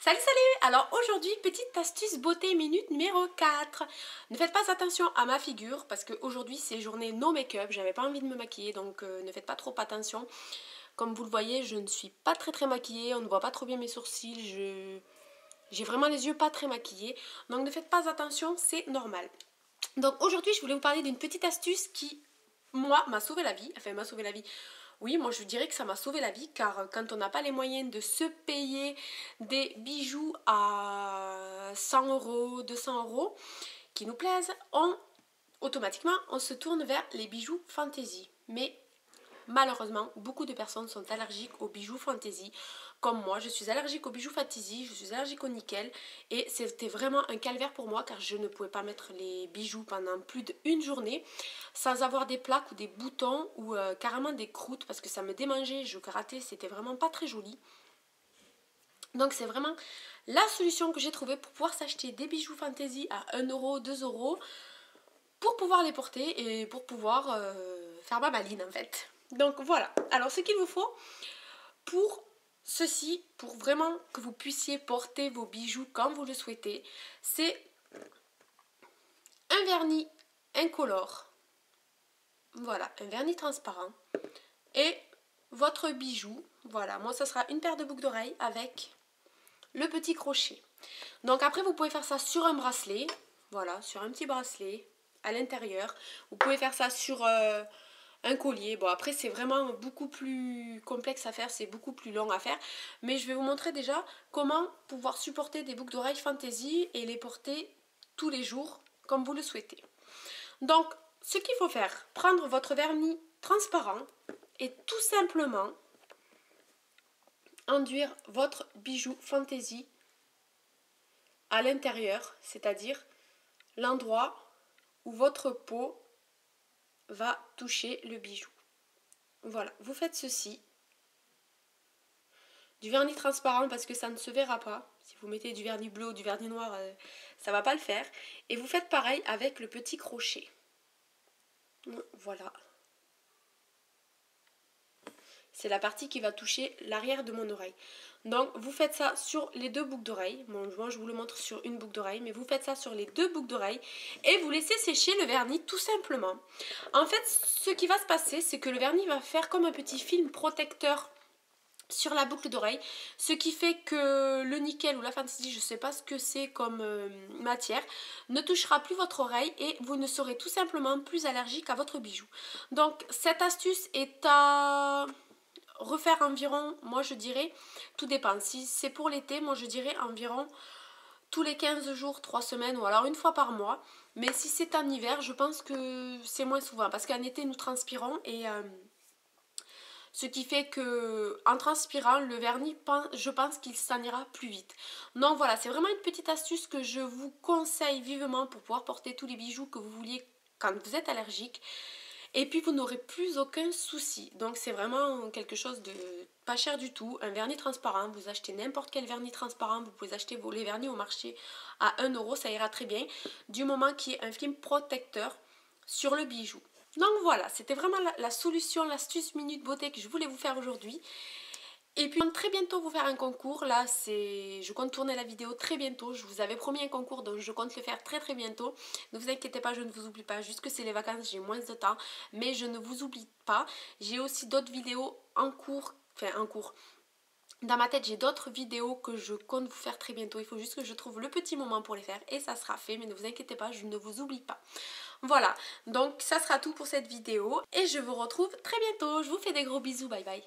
Salut salut! Alors aujourd'hui, petite astuce beauté minute numéro 4. Ne faites pas attention à ma figure parce qu'aujourd'hui c'est journée no make-up, j'avais pas envie de me maquiller donc ne faites pas trop attention. Comme vous le voyez, je ne suis pas très maquillée, on ne voit pas trop bien mes sourcils, j'ai vraiment les yeux pas très maquillés. Donc ne faites pas attention, c'est normal. Donc aujourd'hui je voulais vous parler d'une petite astuce qui, moi, m'a sauvé la vie, enfin m'a sauvé la vie. Oui, moi je dirais que ça m'a sauvé la vie car quand on n'a pas les moyens de se payer des bijoux à 100 euros, 200 euros qui nous plaisent, automatiquement on se tourne vers les bijoux fantaisie. Mais malheureusement, beaucoup de personnes sont allergiques aux bijoux fantaisie. Comme moi, je suis allergique aux bijoux fantaisie, je suis allergique au nickel. Et c'était vraiment un calvaire pour moi car je ne pouvais pas mettre les bijoux pendant plus d'une journée sans avoir des plaques ou des boutons ou carrément des croûtes parce que ça me démangeait, je grattais, c'était vraiment pas très joli. Donc c'est vraiment la solution que j'ai trouvée pour pouvoir s'acheter des bijoux fantaisie à 1 euro, 2 euros pour pouvoir les porter et pour pouvoir faire ma maline en fait. Donc voilà, alors ce qu'il vous faut pour ceci, pour vraiment que vous puissiez porter vos bijoux comme vous le souhaitez, c'est un vernis incolore, voilà, un vernis transparent et votre bijou, voilà, moi ça sera une paire de boucles d'oreilles avec le petit crochet. Donc après vous pouvez faire ça sur un bracelet, voilà, sur un petit bracelet à l'intérieur, vous pouvez faire ça sur un collier. Bon après c'est vraiment beaucoup plus complexe à faire, c'est beaucoup plus long à faire, mais je vais vous montrer déjà comment pouvoir supporter des boucles d'oreilles fantaisie et les porter tous les jours comme vous le souhaitez. Donc ce qu'il faut faire, prendre votre vernis transparent et tout simplement enduire votre bijou fantaisie à l'intérieur, c'est-à-dire l'endroit où votre peau va toucher le bijou. Voilà, vous faites ceci. Du vernis transparent parce que ça ne se verra pas. Si vous mettez du vernis bleu ou du vernis noir, ça ne va pas le faire. Et vous faites pareil avec le petit crochet. Voilà. C'est la partie qui va toucher l'arrière de mon oreille. Donc vous faites ça sur les deux boucles d'oreilles. Bon, moi je vous le montre sur une boucle d'oreille, mais vous faites ça sur les deux boucles d'oreilles et vous laissez sécher le vernis tout simplement. En fait, ce qui va se passer, c'est que le vernis va faire comme un petit film protecteur sur la boucle d'oreille, ce qui fait que le nickel ou la fantaisie, je ne sais pas ce que c'est comme matière, ne touchera plus votre oreille et vous ne serez tout simplement plus allergique à votre bijou. Donc cette astuce est à refaire environ, moi je dirais, tout dépend. Si c'est pour l'été, moi je dirais environ tous les 15 jours, 3 semaines ou alors une fois par mois. Mais si c'est en hiver, je pense que c'est moins souvent parce qu'en été nous transpirons et ce qui fait que en transpirant, le vernis, je pense qu'il s'en ira plus vite. Donc voilà, c'est vraiment une petite astuce que je vous conseille vivement pour pouvoir porter tous les bijoux que vous vouliez quand vous êtes allergique. Et puis vous n'aurez plus aucun souci. Donc c'est vraiment quelque chose de pas cher du tout. Un vernis transparent, vous achetez n'importe quel vernis transparent, vous pouvez acheter les vernis au marché à 1 euro, ça ira très bien. Du moment qu'il y ait un film protecteur sur le bijou. Donc voilà, c'était vraiment la solution, l'astuce minute beauté que je voulais vous faire aujourd'hui. Et puis très bientôt vous faire un concours, là je compte tourner la vidéo très bientôt, je vous avais promis un concours donc je compte le faire très bientôt. Ne vous inquiétez pas, je ne vous oublie pas, juste que c'est les vacances, j'ai moins de temps, mais je ne vous oublie pas. J'ai aussi d'autres vidéos en cours, dans ma tête j'ai d'autres vidéos que je compte vous faire très bientôt, il faut juste que je trouve le petit moment pour les faire et ça sera fait, mais ne vous inquiétez pas, je ne vous oublie pas. Voilà, donc ça sera tout pour cette vidéo et je vous retrouve très bientôt, je vous fais des gros bisous, bye bye.